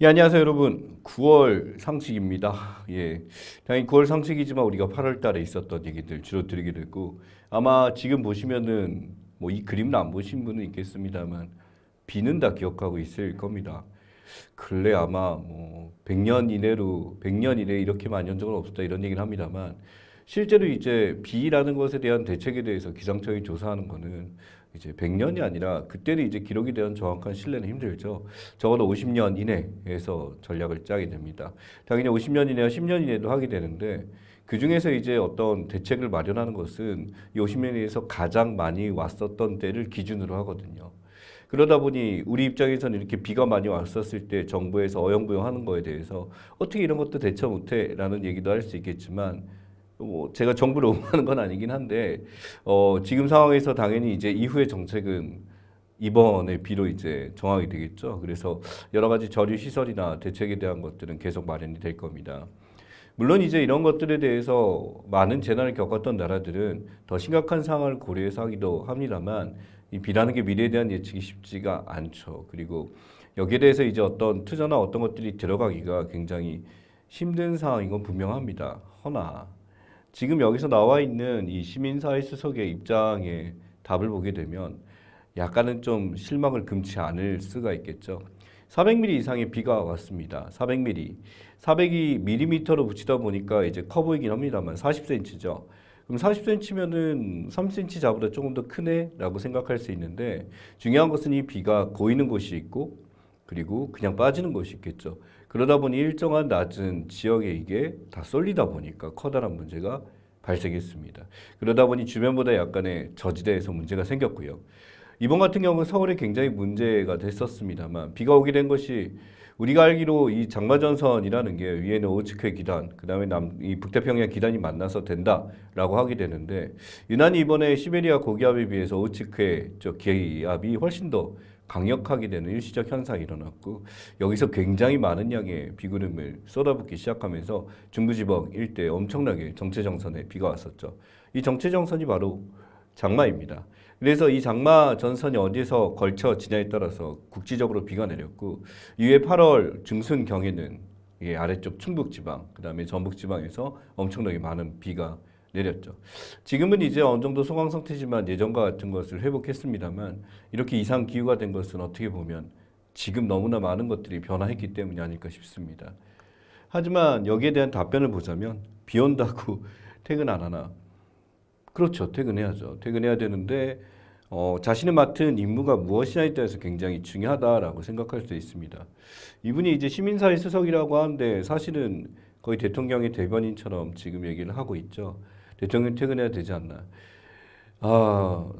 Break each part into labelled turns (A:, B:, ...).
A: 예, 안녕하세요, 여러분. 9월 상식입니다. 예. 당연히 9월 상식이지만 우리가 8월 달에 있었던 얘기들 주로 드리게 되고 아마 지금 보시면은 뭐 이 그림을 안 보신 분은 있겠습니다만 비는 다 기억하고 있을 겁니다. 근래 아마 뭐 100년 이내로 100년 이내에 이렇게 많이 온 적은 없었다 이런 얘기를 합니다만 실제로 이제 비라는 것에 대한 대책에 대해서 기상청이 조사하는 거는 이제 100년이 아니라 그때는 이제 기록에 대한 정확한 신뢰는 힘들죠. 적어도 50년 이내에서 전략을 짜게 됩니다. 당연히 50년 이내와 10년 이내도 하게 되는데 그 중에서 이제 어떤 대책을 마련하는 것은 이 50년 이내에서 가장 많이 왔었던 때를 기준으로 하거든요. 그러다 보니 우리 입장에서는 이렇게 비가 많이 왔었을 때 정부에서 어영부영하는 거에 대해서 어떻게 이런 것도 대처 못해라는 얘기도 할 수 있겠지만 뭐 제가 정부를 옹호하는 건 아니긴 한데 지금 상황에서 당연히 이제 이후의 정책은 이번에 비로 이제 정하게 되겠죠. 그래서 여러 가지 저류 시설이나 대책에 대한 것들은 계속 마련이 될 겁니다. 물론 이제 이런 것들에 대해서 많은 재난을 겪었던 나라들은 더 심각한 상황을 고려해서 하기도 합니다만 이 비라는 게 미래에 대한 예측이 쉽지가 않죠. 그리고 여기에 대해서 이제 어떤 투자나 어떤 것들이 들어가기가 굉장히 힘든 상황인 건 분명합니다. 허나 지금 여기서 나와 있는 이 시민사회 수석의 입장에 답을 보게 되면 약간은 좀 실망을 금치 않을 수가 있겠죠. 400mm 이상의 비가 왔습니다. 400mm. 400이 밀리미터로 붙이다 보니까 이제 커 보이긴 합니다만 40cm죠. 그럼 40cm면은 3cm 자보다 조금 더 크네라고 생각할 수 있는데 중요한 것은 이 비가 고이는 곳이 있고 그리고 그냥 빠지는 곳이 있겠죠. 그러다 보니 일정한 낮은 지역에 이게 다 쏠리다 보니까 커다란 문제가 발생했습니다. 그러다 보니 주변보다 약간의 저지대에서 문제가 생겼고요. 이번 같은 경우는 서울에 굉장히 문제가 됐었습니다만 비가 오게 된 것이 우리가 알기로 이 장마전선이라는 게 위에는 오츠케 기단, 그다음에 이 북태평양 기단이 만나서 된다라고 하게 되는데 유난히 이번에 시베리아 고기압에 비해서 오츠케 저 기압이 훨씬 더 강력하게 되는 일시적 현상이 일어났고 여기서 굉장히 많은 양의 비구름을 쏟아붓기 시작하면서 중부지방 일대에 엄청나게 정체정선에 비가 왔었죠. 이 정체정선이 바로 장마입니다. 그래서 이 장마 전선이 어디서 걸쳐지냐에 따라서 국지적으로 비가 내렸고 이후에 8월 중순경에는 아래쪽 충북지방, 그다음에 전북지방에서 엄청나게 많은 비가 내렸죠. 지금은 이제 어느 정도 소강 상태지만 예전과 같은 것을 회복했습니다만 이렇게 이상 기후가 된 것은 어떻게 보면 지금 너무나 많은 것들이 변화했기 때문이 아닐까 싶습니다. 하지만 여기에 대한 답변을 보자면 비 온다고 퇴근 안 하나? 그렇죠. 퇴근해야죠. 퇴근해야 되는데 자신이 맡은 임무가 무엇이냐에 따라서 굉장히 중요하다라고 생각할 수 있습니다. 이분이 이제 시민사회 수석이라고 하는데 사실은 거의 대통령의 대변인처럼 지금 얘기를 하고 있죠. 대통령 퇴근해야 되지 않나.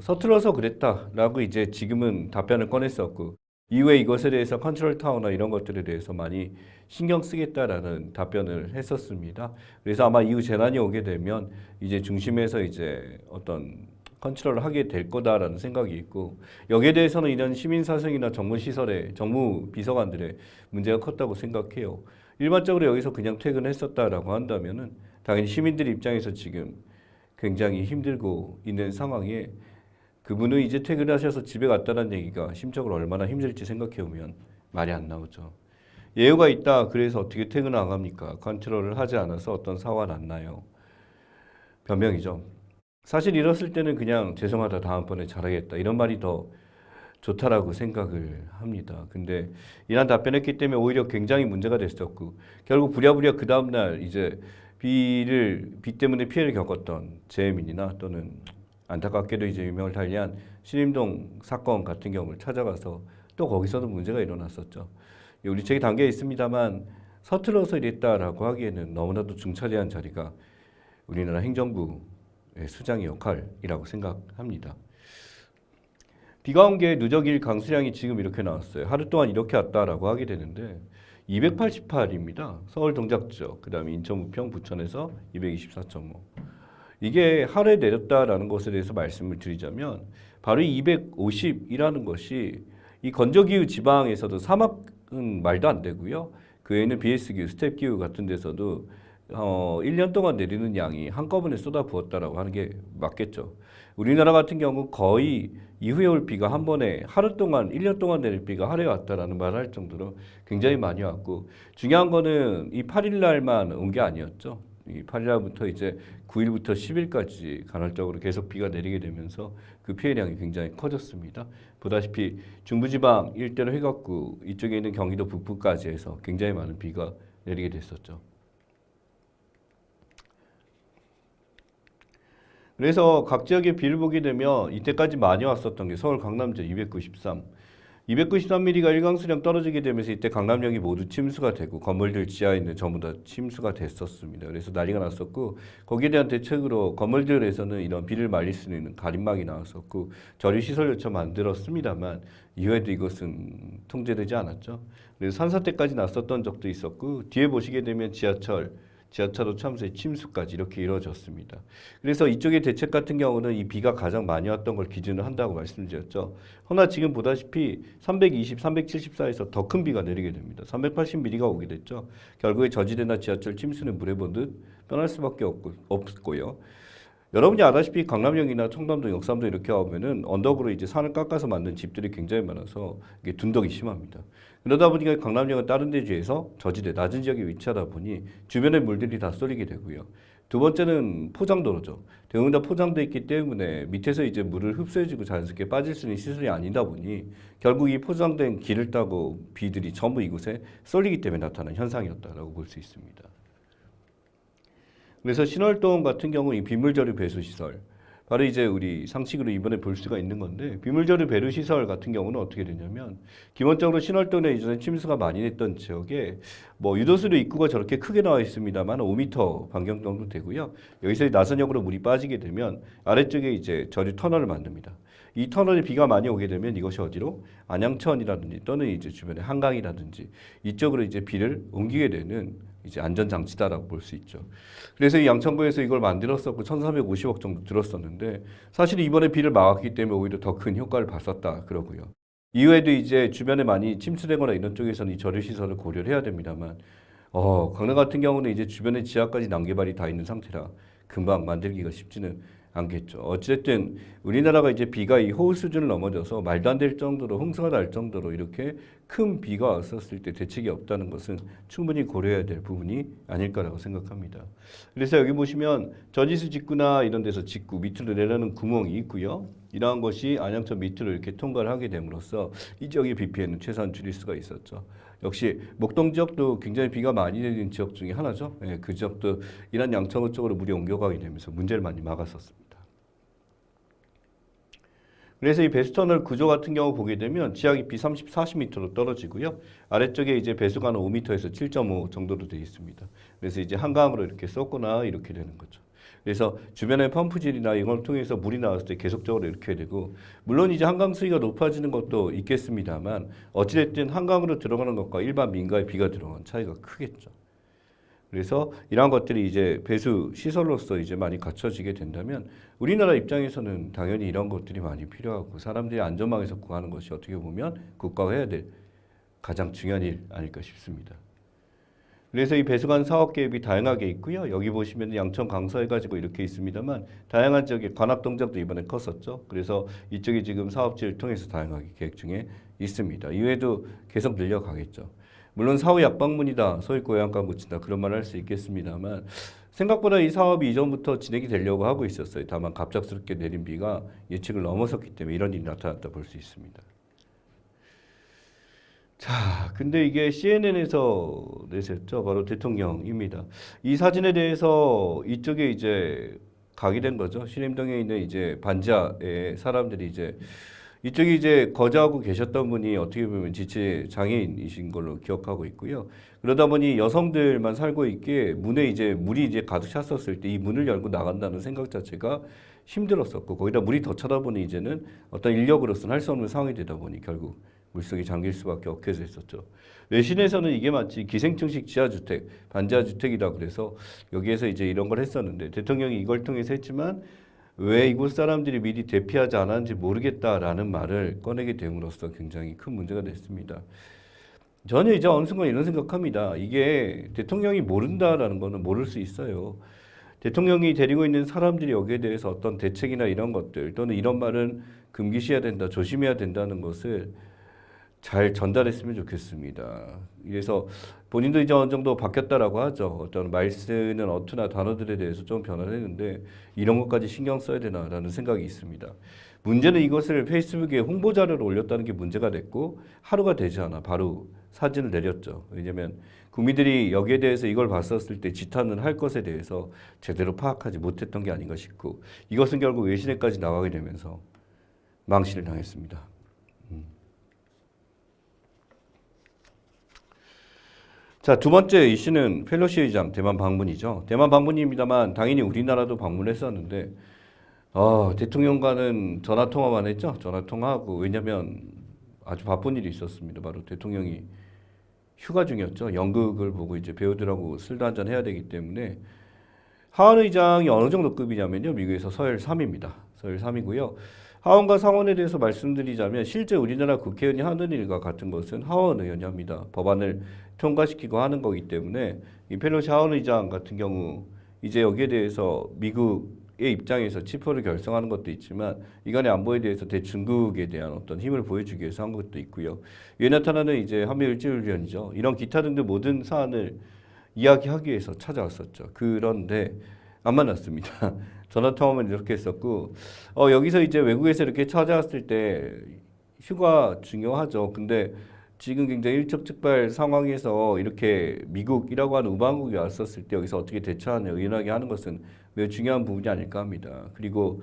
A: 서툴러서 그랬다라고 이제 지금은 답변을 꺼냈었고 이후에 이것에 대해서 컨트롤 타워나 이런 것들에 대해서 많이 신경 쓰겠다라는 답변을 했었습니다. 그래서 아마 이후 재난이 오게 되면 이제 중심에서 이제 어떤 컨트롤을 하게 될 거다라는 생각이 있고 여기에 대해서는 이런 시민사생이나 정무시설의 정무 비서관들의 문제가 컸다고 생각해요. 일반적으로 여기서 그냥 퇴근했었다라고 한다면은 당연히 시민들 입장에서 지금 굉장히 힘들고 있는 상황에 그분은 이제 퇴근하셔서 집에 갔다는 얘기가 심적으로 얼마나 힘들지 생각해 보면 말이 안 나오죠. 예우가 있다. 그래서 어떻게 퇴근 안 합니까? 컨트롤을 하지 않아서 어떤 사고가 났나요? 변명이죠. 사실 이랬을 때는 그냥 죄송하다 다음번에 잘하겠다 이런 말이 더 좋다라고 생각을 합니다. 근데 이런 답변했기 때문에 오히려 굉장히 문제가 됐었고 결국 부랴부랴 그 다음날 이제 비 때문에 피해를 겪었던 재민이나 또는 안타깝게도 이제 유명을 달리한 신림동 사건 같은 경우를 찾아가서 또 거기서도 문제가 일어났었죠. 우리 책에 담겨 있습니다만 서툴러서 이랬다라고 하기에는 너무나도 중차대한 자리가 우리나라 행정부의 수장의 역할이라고 생각합니다. 비가 온 게 누적일 강수량이 지금 이렇게 나왔어요. 하루 동안 이렇게 왔다라고 하게 되는데 288입니다. 서울 동작지역, 그다음에 인천 부평 부천에서 224.5. 이게 하루에 내렸다라는 것에 대해서 말씀을 드리자면 바로 250이라는 것이 이 건조기후 지방에서도 사막은 말도 안 되고요. 그 외에는 BS기후, 스텝기후 같은 데서도 1년 동안 내리는 양이 한꺼번에 쏟아 부었다라고 하는 게 맞겠죠. 우리나라 같은 경우 거의 이후에 올 비가 한 번에 하루 동안 1년 동안 내릴 비가 하루에 왔다라는 말을 할 정도로 굉장히 많이 왔고 중요한 거는 이 8일 날만 온 게 아니었죠. 이 8일 날부터 이제 9일부터 10일까지 간헐적으로 계속 비가 내리게 되면서 그 피해량이 굉장히 커졌습니다. 보다시피 중부지방 일대로 해갖고 이쪽에 있는 경기도 북부까지 해서 굉장히 많은 비가 내리게 됐었죠. 그래서 각 지역의 비를 보게 되면 이때까지 많이 왔었던 게 서울 강남제 293mm가 일강수량 떨어지게 되면서 이때 강남역이 모두 침수가 되고 건물들 지하에 있는 전부 다 침수가 됐었습니다. 그래서 난리가 났었고 거기에 대한 대책으로 건물들에서는 이런 비를 말릴 수 있는 가림막이 나왔었고 저류시설 요청 만들었습니다만 이후에도 이것은 통제되지 않았죠. 그래서 산사태까지 났었던 적도 있었고 뒤에 보시게 되면 지하철로 참수의 침수까지 이렇게 이루어졌습니다. 그래서 이쪽의 대책 같은 경우는 이 비가 가장 많이 왔던 걸 기준으로 한다고 말씀드렸죠. 허나 지금 보다시피 320, 374에서 더 큰 비가 내리게 됩니다. 380mm가 오게 됐죠. 결국에 저지대나 지하철 침수는 물에 보듯 떠날 수밖에 없고요. 여러분이 아다시피 강남역이나 청담동, 역삼동 이렇게 오면은 언덕으로 이제 산을 깎아서 만든 집들이 굉장히 많아서 이게 둔덕이 심합니다. 그러다 보니까 강남역은 다른 대지에서 저지대 낮은 지역에 위치하다 보니 주변의 물들이 다 쏠리게 되고요. 두 번째는 포장도로죠. 대부분 다 포장돼 있기 때문에 밑에서 이제 물을 흡수해주고 자연스럽게 빠질 수 있는 시설이 아니다 보니 결국 이 포장된 길을 따고 비들이 전부 이곳에 쏠리기 때문에 나타난 현상이었다라고 볼 수 있습니다. 그래서 신월동 같은 경우 이 빗물저류 배수시설 바로 이제 우리 상식으로 이번에 볼 수가 있는 건데 빗물저류 배수시설 같은 경우는 어떻게 되냐면 기본적으로 신월동에 이전에 침수가 많이 됐던 지역에 뭐 유도수로 입구가 저렇게 크게 나와 있습니다만 5m 반경 정도 되고요. 여기서 나선역으로 물이 빠지게 되면 아래쪽에 이제 저류 터널을 만듭니다. 이 터널에 비가 많이 오게 되면 이것이 어디로 안양천이라든지 또는 이제 주변의 한강이라든지 이쪽으로 이제 비를 옮기게 되는 이제 안전장치다라고 볼 수 있죠. 그래서 이 양천구에서 이걸 만들었었고 1,350억 정도 들었었는데 사실 이번에 비를 막았기 때문에 오히려 더 큰 효과를 봤었다 그러고요. 이후에도 이제 주변에 많이 침수되거나 이런 쪽에서는 이 저류시설을 고려를 해야 됩니다만 강남 같은 경우는 이제 주변에 지하까지 난개발이 다 있는 상태라 금방 만들기가 쉽지는 않겠죠. 어쨌든 우리나라가 이제 비가 이 호우 수준을 넘어져서 말도 안 될 정도로 홍수가 날 정도로 이렇게 큰 비가 왔었을 때 대책이 없다는 것은 충분히 고려해야 될 부분이 아닐까라고 생각합니다. 그래서 여기 보시면 저지수 직구나 이런 데서 직구 밑으로 내려는 구멍이 있고요. 이러한 것이 안양천 밑으로 이렇게 통과를 하게 됨으로써 이 지역의 비 피해는 최소한 줄일 수가 있었죠. 역시 목동 지역도 굉장히 비가 많이 내리는 지역 중에 하나죠. 예, 그 지역도 이란 양천구 쪽으로 물이 옮겨가게 되면서 문제를 많이 막았었습니다. 그래서 이 배수터널 구조 같은 경우 보게 되면 지하 깊이 30, 40m로 떨어지고요. 아래쪽에 이제 배수관은 5m에서 7.5 정도로 되어 있습니다. 그래서 이제 한강으로 이렇게 쏟거나 이렇게 되는 거죠. 그래서 주변의 펌프질이나 이걸 통해서 물이 나왔을 때 계속적으로 이렇게 되고 물론 이제 한강 수위가 높아지는 것도 있겠습니다만 어찌됐든 한강으로 들어가는 것과 일반 민가의 비가 들어가는 차이가 크겠죠. 그래서 이러한 것들이 이제 배수 시설로서 이제 많이 갖춰지게 된다면 우리나라 입장에서는 당연히 이런 것들이 많이 필요하고 사람들이 안전망에서 구하는 것이 어떻게 보면 국가가 해야 될 가장 중요한 일 아닐까 싶습니다. 그래서 이 배수관 사업 계획이 다양하게 있고요. 여기 보시면 양천 강서해가지고 이렇게 있습니다만 다양한 지역의 관합 동작도 이번에 컸었죠. 그래서 이쪽이 지금 사업지를 통해서 다양하게 계획 중에 있습니다. 이외에도 계속 늘려가겠죠. 물론 사후 약방문이다, 소위 고향가 묻힌다 그런 말을 할 수 있겠습니다만 생각보다 이 사업이 이전부터 진행이 되려고 하고 있었어요. 다만 갑작스럽게 내린 비가 예측을 넘어섰기 때문에 이런 일이 나타났다 볼 수 있습니다. 자, 근데 이게 CNN에서 내셨죠. 바로 대통령입니다. 이 사진에 대해서 이쪽에 이제 각이된 거죠. 신림동에 있는 이제 반지하의 사람들이 이제 이쪽에 이제 거주하고 계셨던 분이 어떻게 보면 지체 장애인이신 걸로 기억하고 있고요. 그러다 보니 여성들만 살고 있기에 문에 이제 물이 이제 가득 찼었을 때 이 문을 열고 나간다는 생각 자체가 힘들었었고 거기다 물이 더 차다 보니 이제는 어떤 인력으로서는 할 수 없는 상황이 되다 보니 결국 물속에 잠길 수밖에 없게 됐었죠. 외신에서는 이게 마치 기생충식 지하주택, 반지하주택이다 그래서 여기에서 이제 이런 걸 했었는데 대통령이 이걸 통해서 했지만 왜 이곳 사람들이 미리 대피하지 않았는지 모르겠다라는 말을 꺼내게 됨으로써 굉장히 큰 문제가 됐습니다. 저는 이제 어느 순간 이런 생각합니다. 이게 대통령이 모른다라는 거는 모를 수 있어요. 대통령이 데리고 있는 사람들이 여기에 대해서 어떤 대책이나 이런 것들 또는 이런 말은 금기시해야 된다, 조심해야 된다는 것을 잘 전달했으면 좋겠습니다. 그래서 본인도 이제 어느 정도 바뀌었다라고 하죠. 어떤 말 쓰는 어투나 단어들에 대해서 좀 변화를 했는데 이런 것까지 신경 써야 되나라는 생각이 있습니다. 문제는 이것을 페이스북에 홍보 자료를 올렸다는 게 문제가 됐고 하루가 되지 않아 바로 사진을 내렸죠. 왜냐하면 국민들이 여기에 대해서 이걸 봤었을 때 지탄을 할 것에 대해서 제대로 파악하지 못했던 게 아닌가 싶고 이것은 결국 외신에까지 나가게 되면서 망신을 당했습니다. 자, 두 번째 이슈는 펠로시 의장 대만 방문이죠. 대만 방문입니다만 당연히 우리나라도 방문했었는데 대통령과는 전화 통화만 했죠. 전화 통화하고 왜냐하면 아주 바쁜 일이 있었습니다. 바로 대통령이 휴가 중이었죠. 연극을 보고 이제 배우들하고 술도 한잔 해야 되기 때문에 하원 의장이 어느 정도 급이냐면요. 미국에서 서열 3입니다. 서열 3이고요. 하원과 상원에 대해서 말씀드리자면 실제 우리나라 국회의원이 하는 일과 같은 것은 하원 의원이 합니다. 법안을 통과시키고 하는 거기 때문에 이 펠로시 하원 의장 같은 경우 이제 여기에 대해서 미국의 입장에서 치포를 결성하는 것도 있지만 이간의 안보에 대해서 대중국에 대한 어떤 힘을 보여주기 위해서 한 것도 있고요. 이에 나타나는 이제 한미일주일위원이죠. 이런 기타 등등 모든 사안을 이야기하기 위해서 찾아왔었죠. 그런데 안 만났습니다. 전화 통화만 이렇게 했었고 여기서 이제 외국에서 이렇게 찾아왔을 때 휴가 중요하죠. 근데 지금 굉장히 일촉즉발 상황에서 이렇게 미국이라고 하는 우방국이 왔었을 때 여기서 어떻게 대처하냐 의연하게 하는 것은 매우 중요한 부분이 아닐까 합니다. 그리고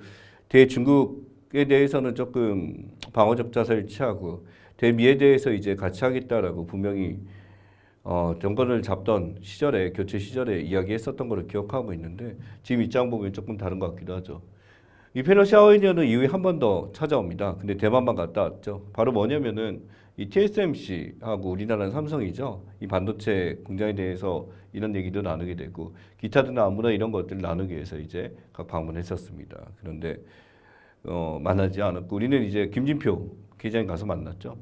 A: 대중국에 대해서는 조금 방어적 자세를 취하고 대미에 대해서 이제 같이 하겠다라고 분명히 정권을 잡던 시절에 교체 시절에 이야기했었던 것을 기억하고 있는데 지금 입장 보면 조금 다른 것 같기도 하죠. 이 펠로시 하원의원은 이후에 한 번 더 찾아옵니다. 근데 대만만 갔다 왔죠. 바로 뭐냐면은 이 TSMC하고 우리나라는 삼성이죠. 이 반도체 공장에 대해서 이런 얘기도 나누게 되고 기타 등 안보나 이런 것들을 나누기 위해서 이제 각 방문했었습니다. 그런데 만나지 않았고 우리는 이제 김진표 기자님 가서 만났죠.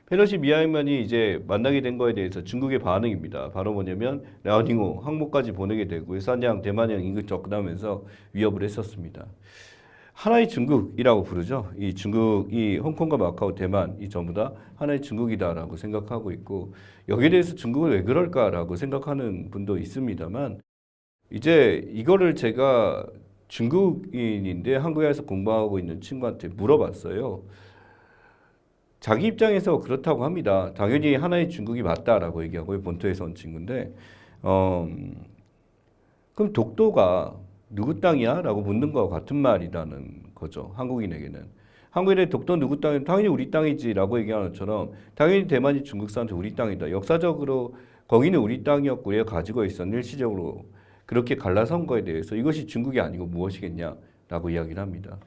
A: 펠로시 미아이만이 이제 만나게 된 거에 대해서 중국의 반응입니다. 바로 뭐냐면 랴오닝호 항모까지 보내게 되고 산양 대만양 임금 접근하면서 위협을 했었습니다. 하나의 중국이라고 부르죠. 이 중국이 홍콩과 마카오, 대만 이 전부 다 하나의 중국이다라고 생각하고 있고 여기에 대해서 중국은 왜 그럴까라고 생각하는 분도 있습니다만 이제 이거를 제가 중국인인데 한국에서 공부하고 있는 친구한테 물어봤어요. 자기 입장에서 그렇다고 합니다. 당연히 하나의 중국이 맞다라고 얘기하고 본토에서 온 친구인데 그럼 독도가 누구 땅이야? 라고 묻는 거와 같은 말이라는 거죠. 한국인에게는. 한국인의 독도 누구 땅이면 당연히 우리 땅이지 라고 얘기하는 것처럼 당연히 대만이 중국 사람한테 우리 땅이다. 역사적으로 거기는 우리 땅이었고 우리가 가지고 있었는 일시적으로 그렇게 갈라선 거에 대해서 이것이 중국이 아니고 무엇이겠냐라고 이야기를 합니다.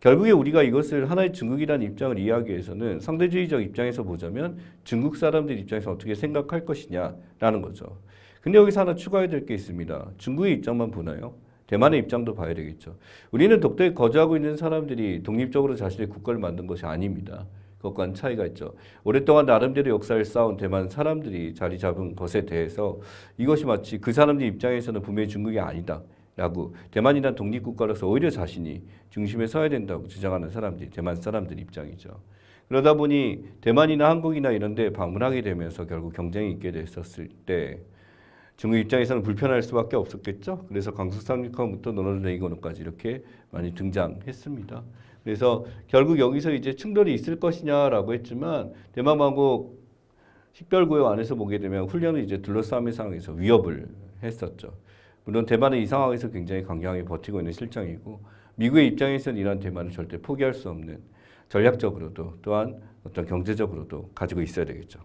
A: 결국에 우리가 이것을 하나의 중국이라는 입장을 이해하기 위해서는 상대주의적 입장에서 보자면 중국 사람들 입장에서 어떻게 생각할 것이냐라는 거죠. 근데 여기서 하나 추가해야 될 게 있습니다. 중국의 입장만 보나요? 대만의 입장도 봐야 되겠죠. 우리는 독도에 거주하고 있는 사람들이 독립적으로 자신의 국가를 만든 것이 아닙니다. 그것과는 차이가 있죠. 오랫동안 나름대로 역사를 쌓은 대만 사람들이 자리 잡은 것에 대해서 이것이 마치 그 사람들 입장에서는 분명히 중국이 아니다. 라고 대만이란 독립국가로서 오히려 자신이 중심에 서야 된다고 주장하는 사람들이 대만 사람들 입장이죠. 그러다 보니 대만이나 한국이나 이런 데 방문하게 되면서 결국 경쟁이 있게 됐었을 때 중국 입장에서는 불편할 수밖에 없었겠죠. 그래서 강수상륙함부터 노르웨이 레이건호까지 이렇게 많이 등장했습니다. 그래서 결국 여기서 이제 충돌이 있을 것이냐라고 했지만 대만하고 식별구역 안에서 보게 되면 훈련을 이제 둘러싸움의 상황에서 위협을 했었죠. 물론 대만은 이 상황에서 굉장히 강경하게 버티고 있는 실정이고 미국의 입장에서는 이러한 대만을 절대 포기할 수 없는 전략적으로도 또한 어떤 경제적으로도 가지고 있어야 되겠죠.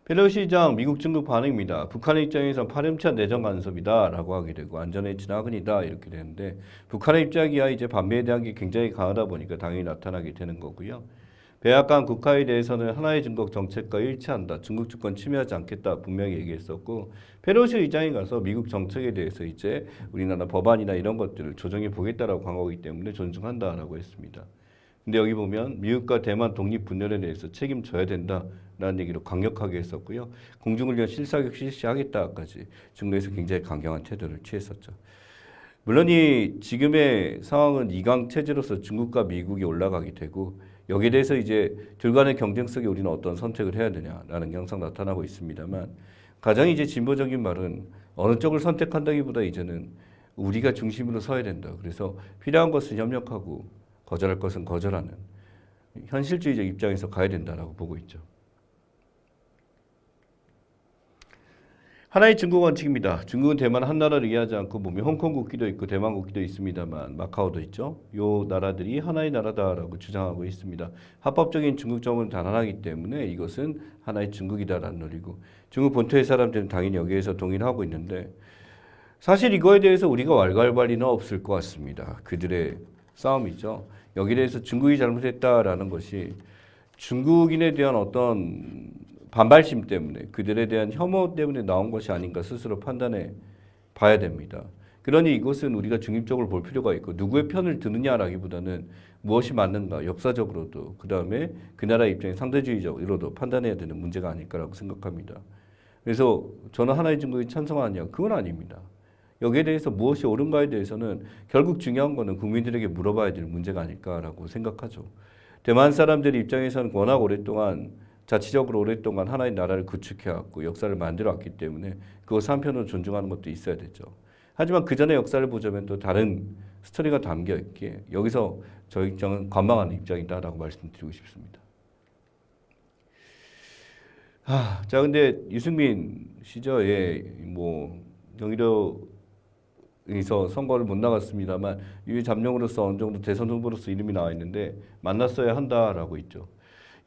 A: 펠로시 의장 미국 중국 반응입니다. 북한의 입장에서 파렴치한 내정 간섭이다라고 하게 되고 안전에 진화근이다 이렇게 되는데 북한의 입장이야 이제 반미에 대한 게 굉장히 강하다 보니까 당연히 나타나게 되는 거고요. 백악관 국가에 대해서는 하나의 중국 정책과 일치한다. 중국 주권 침해하지 않겠다. 분명히 얘기했었고 펠로시 의장이 가서 미국 정책에 대해서 이제 우리나라 법안이나 이런 것들을 조정해 보겠다라고 한 거기 때문에 존중한다라고 했습니다. 근데 여기 보면 미국과 대만 독립 분열에 대해서 책임져야 된다라는 얘기로 강력하게 했었고요. 공중훈련 실사격 실시하겠다까지 중국에서 굉장히 강경한 태도를 취했었죠. 물론 이 지금의 상황은 이강 체제로서 중국과 미국이 올라가게 되고 여기에 대해서 이제 둘 간의 경쟁 속에 우리는 어떤 선택을 해야 되냐라는 게 항상 나타나고 있습니다만 가장 이제 진보적인 말은 어느 쪽을 선택한다기보다 이제는 우리가 중심으로 서야 된다. 그래서 필요한 것은 협력하고 거절할 것은 거절하는 현실주의적 입장에서 가야 된다라고 보고 있죠. 하나의 중국 원칙입니다. 중국은 대만 한 나라를 이해하지 않고 보면 홍콩 국기도 있고 대만 국기도 있습니다만 마카오도 있죠. 요 나라들이 하나의 나라다라고 주장하고 있습니다. 합법적인 중국 정부는 단 하나이기 때문에 이것은 하나의 중국이다라는 논리고 중국 본토의 사람들은 당연히 여기에서 동의를 하고 있는데 사실 이거에 대해서 우리가 왈가왈부할 없을 것 같습니다. 그들의 싸움이죠. 여기에 대해서 중국이 잘못했다라는 것이 중국인에 대한 어떤 반발심 때문에 그들에 대한 혐오 때문에 나온 것이 아닌가 스스로 판단해 봐야 됩니다. 그러니 이것은 우리가 중립적으로 볼 필요가 있고 누구의 편을 드느냐라기보다는 무엇이 맞는가 역사적으로도 그 다음에 그 나라의 입장에 상대주의적으로도 판단해야 되는 문제가 아닐까라고 생각합니다. 그래서 저는 하나의 중국이 찬성하냐 그건 아닙니다. 여기에 대해서 무엇이 옳은가에 대해서는 결국 중요한 거는 국민들에게 물어봐야 될 문제가 아닐까라고 생각하죠. 대만 사람들의 입장에서는 워낙 오랫동안 자치적으로 오랫동안 하나의 나라를 구축해왔고 역사를 만들어왔기 때문에 그것을 한편으로 존중하는 것도 있어야 되죠. 하지만 그 전의 역사를 보자면 또 다른 스토리가 담겨 있기에 여기서 저 입장은 관망하는 입장이다라고 말씀드리고 싶습니다. 자 근데 유승민 씨죠. 예, 뭐 경기도에서 선거를 못 나갔습니다만 유해 잠룡으로서 어느 정도 대선 후보로서 이름이 나와 있는데 만났어야 한다라고 있죠.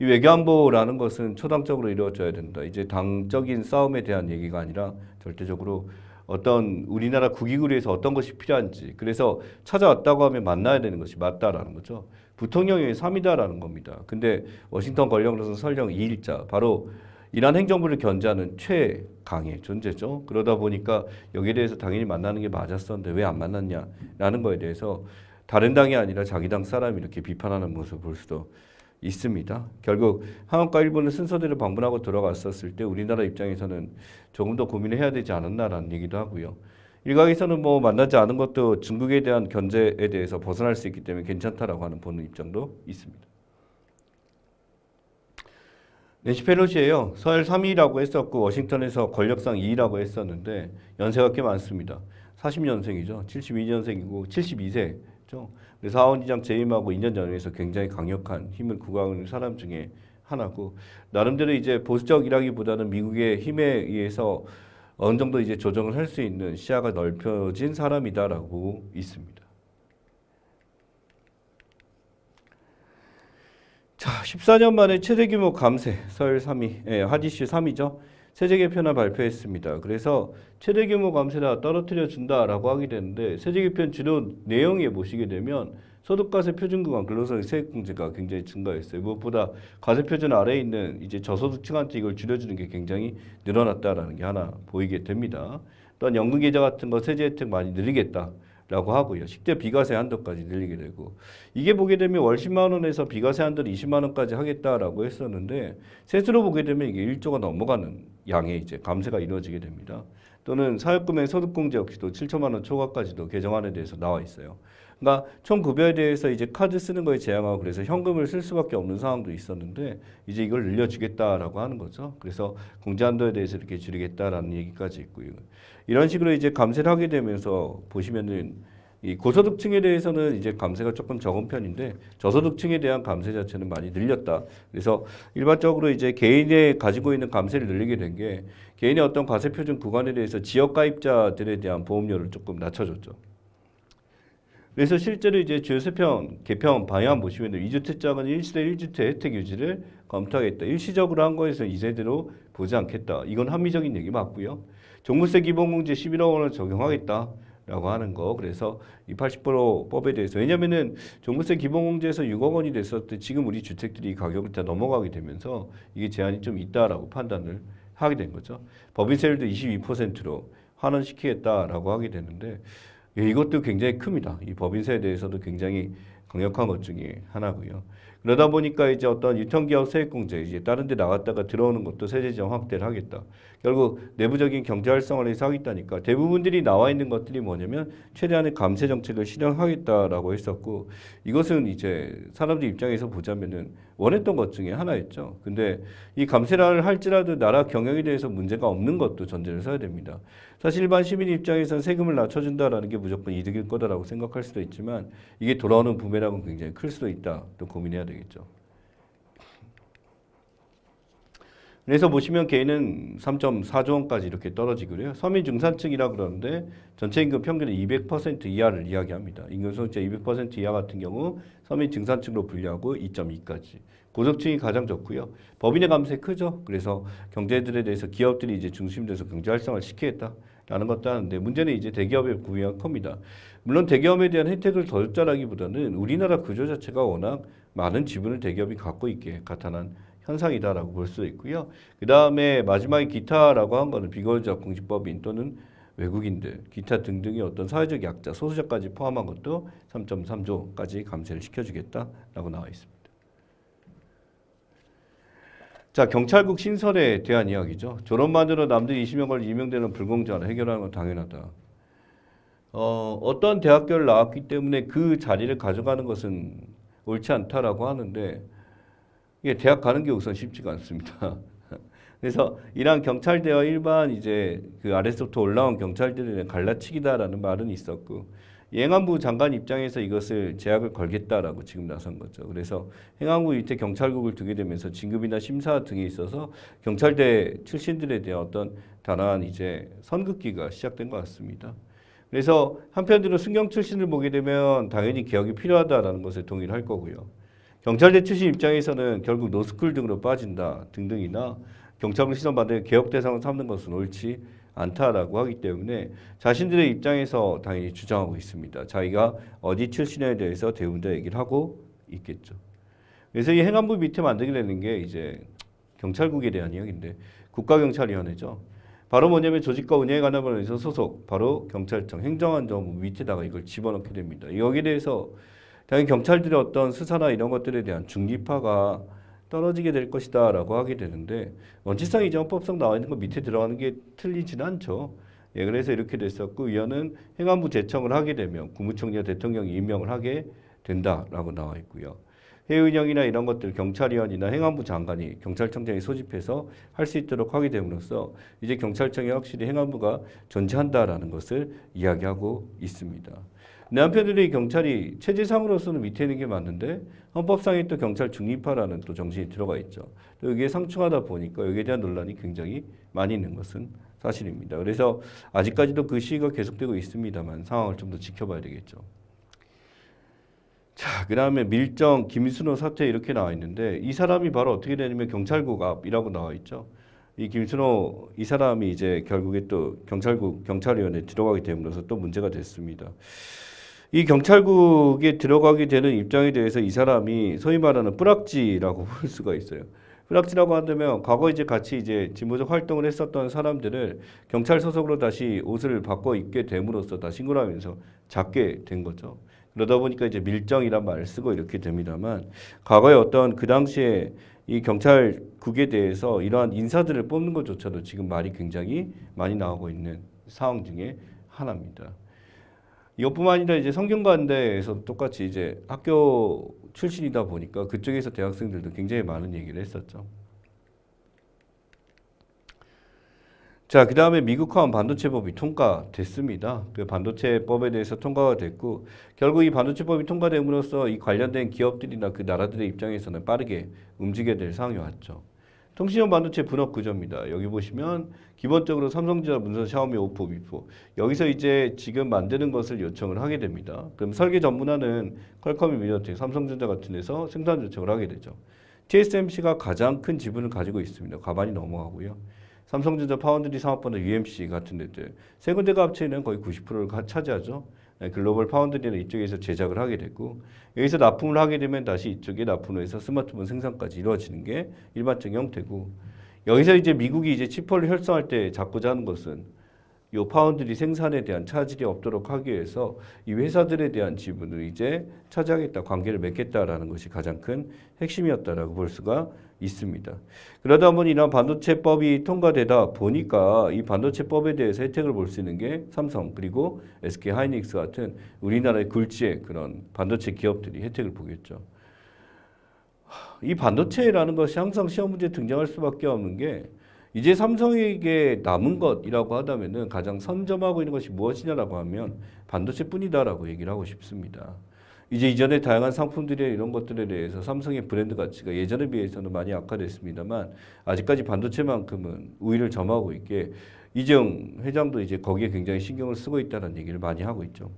A: 이 외교안보라는 것은 초당적으로 이루어져야 된다. 이제 당적인 싸움에 대한 얘기가 아니라 절대적으로 어떤 우리나라 국익을 위해서 어떤 것이 필요한지 그래서 찾아왔다고 하면 만나야 되는 것이 맞다라는 거죠. 부통령이 3이다라는 겁니다. 근데 워싱턴 권력으로서는 설령 2일자 바로 이란 행정부를 견제하는 최강의 존재죠. 그러다 보니까 여기에 대해서 당연히 만나는 게 맞았었는데 왜 안 만났냐라는 거에 대해서 다른 당이 아니라 자기 당 사람이 이렇게 비판하는 모습을 볼 수도 있습니다. 결국 한국과 일본은 순서대로 방문하고 들어갔었을 때 우리나라 입장에서는 조금 더 고민을 해야 되지 않았나라는 얘기도 하고요. 일각에서는 뭐 만나지 않은 것도 중국에 대한 견제에 대해서 벗어날 수 있기 때문에 괜찮다라고 하는 보는 입장도 있습니다. 낸시 펠로시예요. 서열 3위라고 했었고 워싱턴에서 권력상 2위라고 했었는데 연세가 꽤 많습니다. 40년생이죠. 72년생이고 72세죠. 그래서 하원의장 재임하고 2년 전에서 굉장히 강력한 힘을 구가하는 사람 중에 하나고 나름대로 이제 보수적이라기보다는 미국의 힘에 의해서 어느 정도 이제 조정을 할 수 있는 시야가 넓혀진 사람이다라고 있습니다. 자, 14년 만에 최대 규모 감세, 서열 3위, 하디슈 3위죠. 세제 개편을 발표했습니다. 그래서 최대 규모 감세다 떨어뜨려 준다라고 하게 되는데 세제 개편 주요 내용에 보시게 되면 소득과세 표준 구간 근로소득 세액 공제가 굉장히 증가했어요. 무엇보다 과세 표준 아래에 있는 이제 저소득층한테 이걸 줄여주는 게 굉장히 늘어났다라는 게 하나 보이게 됩니다. 또한 연금 계좌 같은 거 세제 혜택 많이 늘리겠다. 라고 하고요. 식대 비과세 한도까지 늘리게 되고 이게 보게 되면 월 10만 원에서 비과세 한도를 20만 원까지 하겠다라고 했었는데 세수로 보게 되면 이게 1조가 넘어가는 양의 이제 감세가 이루어지게 됩니다. 또는 사회금액 소득공제 역시도 7천만 원 초과까지도 개정안에 대해서 나와 있어요. 그러니까 총 급여에 대해서 이제 카드 쓰는 거에 제한하고 그래서 현금을 쓸 수밖에 없는 상황도 있었는데 이제 이걸 늘려주겠다라고 하는 거죠. 그래서 공제 한도에 대해서 이렇게 줄이겠다라는 얘기까지 있고요. 이런 식으로 이제 감세를 하게 되면서 보시면은 이 고소득층에 대해서는 이제 감세가 조금 적은 편인데 저소득층에 대한 감세 자체는 많이 늘렸다. 그래서 일반적으로 이제 개인이 가지고 있는 감세를 늘리게 된 게 개인의 어떤 과세 표준 구간에 대해서 지역 가입자들에 대한 보험료를 조금 낮춰줬죠. 그래서 실제로 이제 주요세편 개편 방향 보시면 2주택자는 1세대 1주택 혜택 유지를 검토하겠다. 일시적으로 한 거에서 이세대로 보지 않겠다. 이건 합리적인 얘기 맞고요. 종부세 기본공제 11억 원을 적용하겠다라고 하는 거. 그래서 이 80% 법에 대해서 왜냐면은 종부세 기본공제에서 6억 원이 됐을 때 지금 우리 주택들이 가격이 다 넘어가게 되면서 이게 제한이 좀 있다라고 판단을 하게 된 거죠. 법인세율도 22%로 환원시키겠다라고 하게 되는데 이것도 굉장히 큽니다. 이 법인세에 대해서도 굉장히 강력한 것 중에 하나고요. 그러다 보니까 이제 어떤 유통기업 세액공제 이제 다른 데 나갔다가 들어오는 것도 세제적 확대를 하겠다. 결국 내부적인 경제 활성화를 해서 하겠다니까 대부분들이 나와 있는 것들이 뭐냐면 최대한의 감세 정책을 실행하겠다라고 했었고 이것은 이제 사람들 입장에서 보자면은 원했던 것 중에 하나였죠. 근데 이 감세를 할지라도 나라 경영에 대해서 문제가 없는 것도 전제를 써야 됩니다. 사실 일반 시민 입장에서는 세금을 낮춰준다라는 게 무조건 이득일 거다라고 생각할 수도 있지만 이게 돌아오는 부메랑은 굉장히 클 수도 있다. 또 고민해야 되겠죠. 그래서 보시면 개인은 3.4조 원까지 이렇게 떨어지고요. 서민 중산층이라 그러는데 전체 임금 평균은 200% 이하를 이야기합니다. 임금 소득자 200% 이하 같은 경우 서민 중산층으로 분류하고 2.2까지. 고속층이 가장 적고요. 법인의 감세 크죠. 그래서 경제들에 대해서 기업들이 이제 중심돼서 경제 활성화를 시키겠다라는 것도 하는데 문제는 이제 대기업의 구매가 큽니다. 물론 대기업에 대한 혜택을 더 줬다라기보다는 우리나라 구조 자체가 워낙 많은 지분을 대기업이 갖고 있게 나타난 현상이다라고 볼 수 있고요. 그 다음에 마지막에 기타라고 한 거는 비거주자 공직법인 또는 외국인들, 기타 등등의 어떤 사회적 약자, 소수자까지 포함한 것도 3.3조까지 감세를 시켜주겠다라고 나와 있습니다. 자, 경찰국 신설에 대한 이야기죠. 졸업만으로 남들이 20명 걸려 임명되는 불공정을 해결하는 건 당연하다. 어떤 대학교를 나왔기 때문에 그 자리를 가져가는 것은 옳지 않다라고 하는데 이게 대학 가는 게 우선 쉽지가 않습니다. 그래서 이러한 경찰대와 일반 이제 그 아래서부터 올라온 경찰들의 갈라치기다라는 말은 있었고 행안부 장관 입장에서 이것을 제약을 걸겠다라고 지금 나선 거죠. 그래서 행안부 밑에 경찰국을 두게 되면서 진급이나 심사 등에 있어서 경찰대 출신들에 대한 어떤 단호한 이제 선긋기가 시작된 것 같습니다. 그래서 한편으로 순경 출신을 보게 되면 당연히 개혁이 필요하다라는 것에 동의를 할 거고요. 경찰대 출신 입장에서는 결국 노스쿨 등으로 빠진다 등등이나 경찰국 시선받을 개혁 대상을 삼는 것은 옳지 않다라고 하기 때문에 자신들의 입장에서 당연히 주장하고 있습니다. 자기가 어디 출신에 대해서 대운다 얘기를 하고 있겠죠. 그래서 이 행안부 밑에 만들게 되는 게 이제 경찰국에 대한 이야기인데 국가경찰위원회죠. 바로 뭐냐면 조직과 운영에 관한 부분에서 소속 바로 경찰청 행정안전부 밑에다가 이걸 집어넣게 됩니다. 여기에 대해서 당연히 경찰들의 어떤 수사나 이런 것들에 대한 중립화가 떨어지게 될 것이다라고 하게 되는데 원칙상 이제 헌법상 나와 있는 거 밑에 들어가는 게 틀리진 않죠. 예, 그래서 이렇게 됐었고 위원은 행안부 제청을 하게 되면 국무총리와 대통령이 임명을 하게 된다라고 나와 있고요. 회의운영이나 이런 것들 경찰위원이나 행안부 장관이 경찰청장이 소집해서 할 수 있도록 하게 됨으로써 이제 경찰청이 확실히 행안부가 존재한다라는 것을 이야기하고 있습니다. 내 한편으로 이 경찰이 체제상으로서는 밑에 있는 게 맞는데 헌법상에 또 경찰 중립화라는 또 정신이 들어가 있죠. 또 이게 상충하다 보니까 여기에 대한 논란이 굉장히 많이 있는 것은 사실입니다. 그래서 아직까지도 그 시기가 계속되고 있습니다만 상황을 좀 더 지켜봐야 되겠죠. 자, 그 다음에 밀정 김순호 사태 이렇게 나와 있는데 이 사람이 바로 어떻게 되냐면 경찰국 앞이라고 나와 있죠. 이 김순호 이 사람이 이제 결국에 또 경찰국 경찰위원회에 들어가게 됨으로써 또 문제가 됐습니다. 이 경찰국에 들어가게 되는 입장에 대해서 이 사람이 소위 말하는 뿌락지라고 볼 수가 있어요. 뿌락지라고 한다면 과거 이제 같이 이제 진보적 활동을 했었던 사람들을 경찰 소속으로 다시 옷을 바꿔 입게 됨으로써 다 신고를 하면서 잡게 된 거죠. 그러다 보니까 이제 밀정이란 말을 쓰고 이렇게 됩니다만 과거에 어떤 그 당시에 이 경찰국에 대해서 이러한 인사들을 뽑는 것조차도 지금 말이 굉장히 많이 나오고 있는 상황 중에 하나입니다. 이것뿐만 아니라 이제 성균관대에서 똑같이 이제 학교 출신이다 보니까 그쪽에서 대학생들도 굉장히 많은 얘기를 했었죠. 자, 그 다음에 미국화원 반도체법이 통과됐습니다. 그 반도체법에 대해서 통과가 됐고 결국 이 반도체법이 통과됨으로써 이 관련된 기업들이나 그 나라들의 입장에서는 빠르게 움직여야 될 상황이 왔죠. 통신용 반도체 분업 구조입니다. 여기 보시면 기본적으로 삼성전자, 문선, 샤오미, 오포, 위포 여기서 이제 지금 만드는 것을 요청을 하게 됩니다. 그럼 설계 전문화는 퀄컴이 미디어텍, 삼성전자 같은 데서 생산 요청을 하게 되죠. TSMC가 가장 큰 지분을 가지고 있습니다. 과반이 넘어가고요. 삼성전자, 파운드리, 상업본사, UMC 같은 데들 세 군데가 합치면 거의 90%를 차지하죠. 글로벌 파운드리는 이쪽에서 제작을 하게 됐고 여기서 납품을 하게 되면 다시 이쪽에 납품을 해서 스마트폰 생산까지 이루어지는 게 일반적인 형태고 여기서 이제 미국이 이제 치포를 활성화할 때 잡고자 하는 것은 요 파운드리 생산에 대한 차질이 없도록 하기 위해서 이 회사들에 대한 지분을 이제 차지하겠다, 관계를 맺겠다라는 것이 가장 큰 핵심이었다라고 볼 수가 있습니다. 그러다 보니 이런 반도체법이 통과되다 보니까 이 반도체법에 대해서 혜택을 볼 수 있는 게 삼성 그리고 SK 하이닉스 같은 우리나라의 굴지의 그런 반도체 기업들이 혜택을 보겠죠. 이 반도체라는 것이 항상 시험 문제에 등장할 수밖에 없는 게 이제 삼성에게 남은 것이라고 하다면은 가장 선점하고 있는 것이 무엇이냐라고 하면 반도체뿐이다라고 얘기를 하고 싶습니다. 이제 이전에 다양한 상품들의 이런 것들에 대해서 삼성의 브랜드 가치가 예전에 비해서는 많이 악화됐습니다만 아직까지 반도체만큼은 우위를 점하고 있게 이재용 회장도 이제 거기에 굉장히 신경을 쓰고 있다는 얘기를 많이 하고 있죠.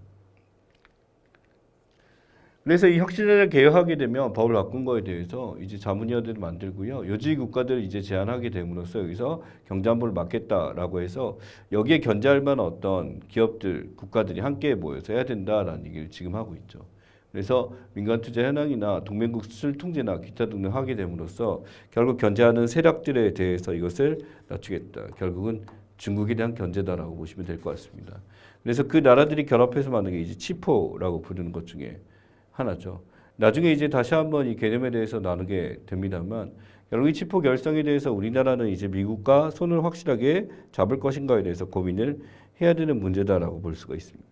A: 그래서 이 혁신을 개혁하게 되면 법을 바꾼 거에 대해서 이제 자문위원회를 만들고요. 요지 국가들을 이제 제한하게 됨으로써 여기서 경제안보를 맡겠다라고 해서 여기에 견제할 만한 어떤 기업들, 국가들이 함께 모여서 해야 된다라는 얘기를 지금 하고 있죠. 그래서 민간 투자 현황이나 동맹국 수출 통제나 기타 등을 하게 됨으로써 결국 견제하는 세력들에 대해서 이것을 낮추겠다. 결국은 중국에 대한 견제다라고 보시면 될 것 같습니다. 그래서 그 나라들이 결합해서 만든 게 이제 치포라고 부르는 것 중에 하나죠. 나중에 이제 다시 한번 이 개념에 대해서 나누게 됩니다만 결국 이 치포 결성에 대해서 우리나라는 이제 미국과 손을 확실하게 잡을 것인가에 대해서 고민을 해야 되는 문제다라고 볼 수가 있습니다.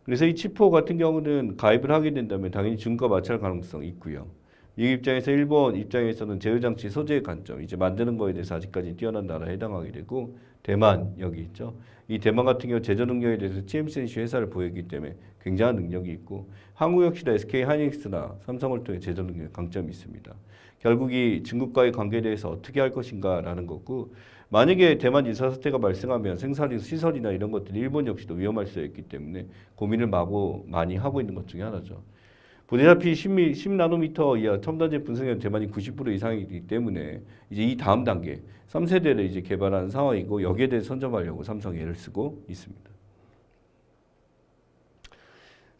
A: 그래서 이 치포 같은 경우는 가입을 하게 된다면 당연히 중국과 마찰 가능성이 있고요. 이 입장에서 일본 입장에서는 제휴장치 소재의 관점, 이제 만드는 거에 대해서 아직까지 뛰어난 나라에 해당하게 되고 대만 여기 있죠. 이 대만 같은 경우 제조 능력에 대해서 TSMC 회사를 보였기 때문에 굉장한 능력이 있고 한국 역시도 SK 하이닉스나 삼성을 통해 제조 능력 강점이 있습니다. 결국 이 중국과의 관계에 대해서 어떻게 할 것인가라는 거고 만약에 대만 인사 사태가 발생하면 생산 시설이나 이런 것들이 일본 역시도 위험할 수 있기 때문에 고민을 마구 많이 하고 있는 것 중에 하나죠. 보다시피 10나노미터 이하 첨단제 분석량 대만이 90% 이상이기 때문에 이제 이 다음 단계 3세대를 이제 개발하는 상황이고 여기에 대해 선점하려고 삼성이 애를 쓰고 있습니다.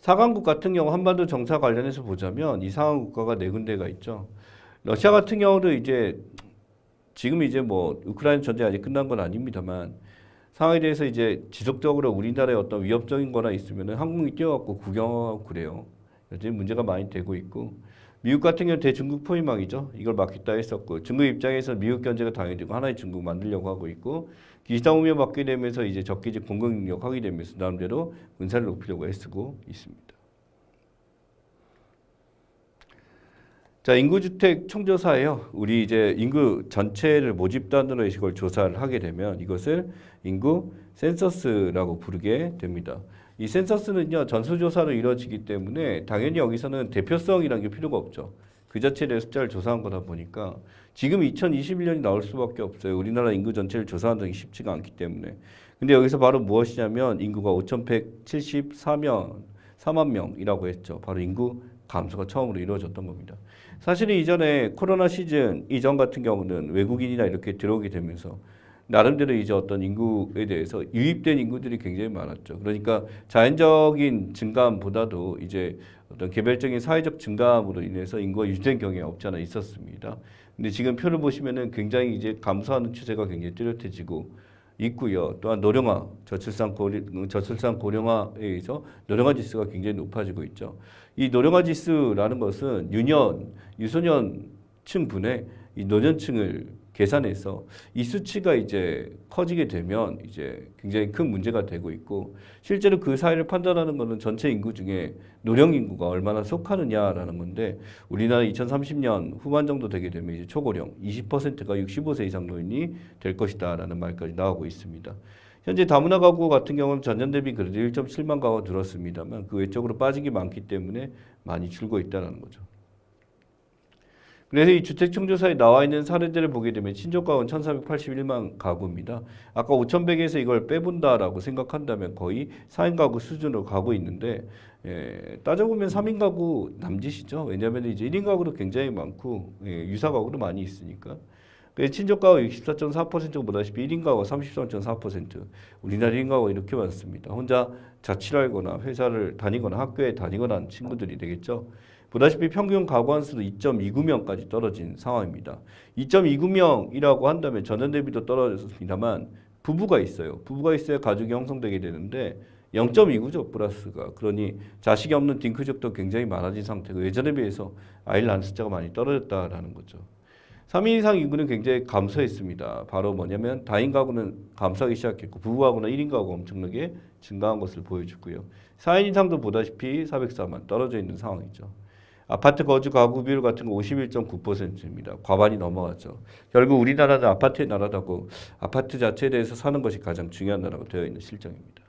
A: 사강국 같은 경우 한반도 정사 관련해서 보자면 이 사강국가가 네 군데가 있죠. 러시아 같은 경우도 이제 지금 이제 뭐 우크라이나 전쟁이 아직 끝난 건 아닙니다만 상황에 대해서 이제 지속적으로 우리나라에 어떤 위협적인 거나 있으면은 항공이 뛰어갖고 구경하고 그래요. 여전히 문제가 많이 되고 있고 미국 같은 경우는 대중국 포위망이죠. 이걸 막겠다 했었고 중국 입장에서 미국 견제가 당연히되고 하나의 중국 만들려고 하고 있고 기시다 우면 받게 되면서 이제 적기지 공격 능력 하게 되면서 나름대로 군사를 높이려고 애쓰고 있습니다. 자, 인구주택 총조사예요. 우리 이제 인구 전체를 모집단으로 이걸 조사를 하게 되면 이것을 인구 센서스라고 부르게 됩니다. 이 센서스는요 전수조사로 이루어지기 때문에 당연히 여기서는 대표성이라는 게 필요가 없죠. 그 자체에 대해 숫자를 조사한 거다 보니까 지금 2021년이 나올 수밖에 없어요. 우리나라 인구 전체를 조사하는 게 쉽지가 않기 때문에. 근데 여기서 바로 무엇이냐면 인구가 5,174만 명이라고 했죠. 바로 인구 감소가 처음으로 이루어졌던 겁니다. 사실은 이전에 코로나 시즌 이전 같은 경우는 외국인이나 이렇게 들어오게 되면서 나름대로 이제 어떤 인구에 대해서 유입된 인구들이 굉장히 많았죠. 그러니까 자연적인 증감보다도 이제 어떤 개별적인 사회적 증감으로 인해서 인구가 유지된 경향이 없지 않아 있었습니다. 근데 지금 표를 보시면은 굉장히 이제 감소하는 추세가 굉장히 뚜렷해지고 있고요. 또한 노령화, 저출산 고령화에 의해서 노령화 지수가 굉장히 높아지고 있죠. 이 노령화 지수라는 것은 유소년층 분의 이 노년층을 계산해서 이 수치가 이제 커지게 되면 이제 굉장히 큰 문제가 되고 있고 실제로 그 사이를 판단하는 것은 전체 인구 중에 노령 인구가 얼마나 속하느냐라는 건데 우리나라 2030년 후반 정도 되게 되면 이제 초고령 20%가 65세 이상 노인이 될 것이다라는 말까지 나오고 있습니다. 현재 다문화 가구 같은 경우는 전년 대비 그래도 1.7만 가구가 늘었습니다만 그 외적으로 빠진 게 많기 때문에 많이 줄고 있다는 거죠. 그래서 이 주택총조사에 나와 있는 사례들을 보게 되면 친족가구는 1,481만 가구입니다. 아까 5,100에서 이걸 빼본다라고 생각한다면 거의 4인 가구 수준으로 가고 있는데 따져보면 3인 가구 남짓이죠. 왜냐하면 이제 1인 가구도 굉장히 많고 유사 가구도 많이 있으니까. 친족가구 64.4%가 보다시피 1인 가구가 33.4%. 우리나라 1인 가구가 이렇게 많습니다. 혼자 자취를 하거나 회사를 다니거나 학교에 다니거나 하는 친구들이 되겠죠. 보다시피 평균 가구 한수도 2.29명까지 떨어진 상황입니다. 2.29명이라고 한다면 전년 대비도 떨어졌습니다만 부부가 있어요. 부부가 있어야 가족이 형성되게 되는데 0.29죠 플러스가. 그러니 자식이 없는 딩크족도 굉장히 많아진 상태고 예전에 비해서 아이를 낳는 숫자가 많이 떨어졌다라는 거죠. 3인 이상 인구는 굉장히 감소했습니다. 바로 뭐냐면 다인 가구는 감소하기 시작했고 부부 가구나 1인 가구가 엄청나게 증가한 것을 보여주고요. 4인 이상도 보다시피 404만 떨어져 있는 상황이죠. 아파트 거주 가구 비율 같은 거 51.9%입니다. 과반이 넘어가죠. 결국 우리나라는 아파트의 나라다고 아파트 자체에 대해서 사는 것이 가장 중요한 나라가 되어 있는 실정입니다.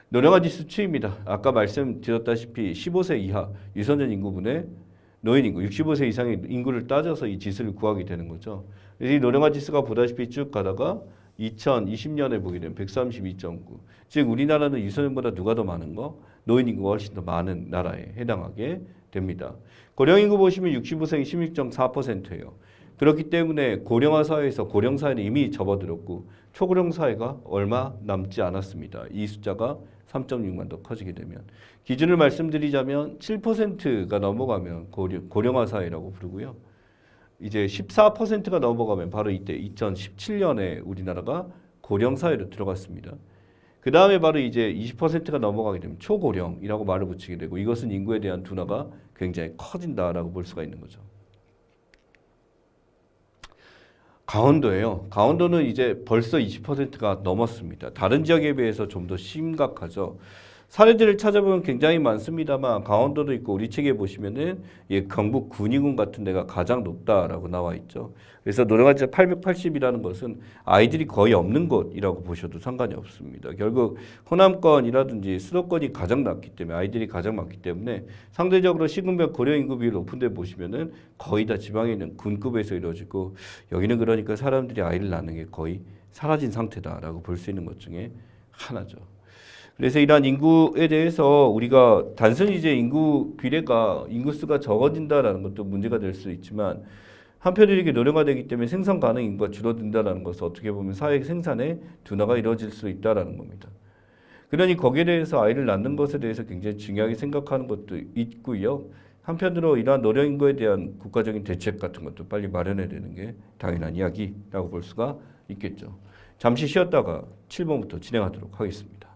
A: 노령화 지수 추이입니다. 아까 말씀드렸다시피 15세 이하 유선전 인구분의 노인 인구, 65세 이상의 인구를 따져서 이 지수를 구하게 되는 거죠. 그래서 이 노령화 지수가 보다시피 쭉 가다가 2020년에 보게 되면 132.9. 즉 우리나라는 유선전보다 누가 더 많은 거? 노인 인구가 훨씬 더 많은 나라에 해당하게 됩니다. 고령 인구 보시면 65세이 16.4%예요. 그렇기 때문에 고령화 사회에서 고령 사회는 이미 접어들었고 초고령 사회가 얼마 남지 않았습니다. 이 숫자가 3.6만 더 커지게 되면 기준을 말씀드리자면 7%가 넘어가면 고령화 사회라고 부르고요. 이제 14%가 넘어가면 바로 이때 2017년에 우리나라가 고령 사회로 들어갔습니다. 그 다음에 바로 이제 20%가 넘어가게 되면 초고령이라고 말을 붙이게 되고 이것은 인구에 대한 둔화가 굉장히 커진다라고 볼 수가 있는 거죠. 강원도예요. 강원도는 이제 벌써 20%가 넘었습니다. 다른 지역에 비해서 좀 더 심각하죠. 사례들을 찾아보면 굉장히 많습니다만 강원도도 있고 우리 책에 보시면은 경북 군위군 같은 데가 가장 높다라고 나와 있죠. 그래서 노령화 지수 880이라는 것은 아이들이 거의 없는 곳이라고 보셔도 상관이 없습니다. 결국 호남권이라든지 수도권이 가장 낮기 때문에 아이들이 가장 많기 때문에 상대적으로 시군별 고령 인구 비율 높은 데 보시면은 거의 다 지방에 있는 군급에서 이루어지고 여기는 그러니까 사람들이 아이를 낳는 게 거의 사라진 상태다라고 볼 수 있는 것 중에 하나죠. 그래서 이러한 인구에 대해서 우리가 단순히 이제 인구 비례가 인구수가 적어진다라는 것도 문제가 될 수 있지만 한편으로 이게 노령화되기 때문에 생산 가능 인구가 줄어든다라는 것은 어떻게 보면 사회 생산의 둔화가 이루어질 수 있다라는 겁니다. 그러니 거기에 대해서 아이를 낳는 것에 대해서 굉장히 중요하게 생각하는 것도 있고요. 한편으로 이러한 노령 인구에 대한 국가적인 대책 같은 것도 빨리 마련해야 되는 게 당연한 이야기라고 볼 수가 있겠죠. 잠시 쉬었다가 7번부터 진행하도록 하겠습니다.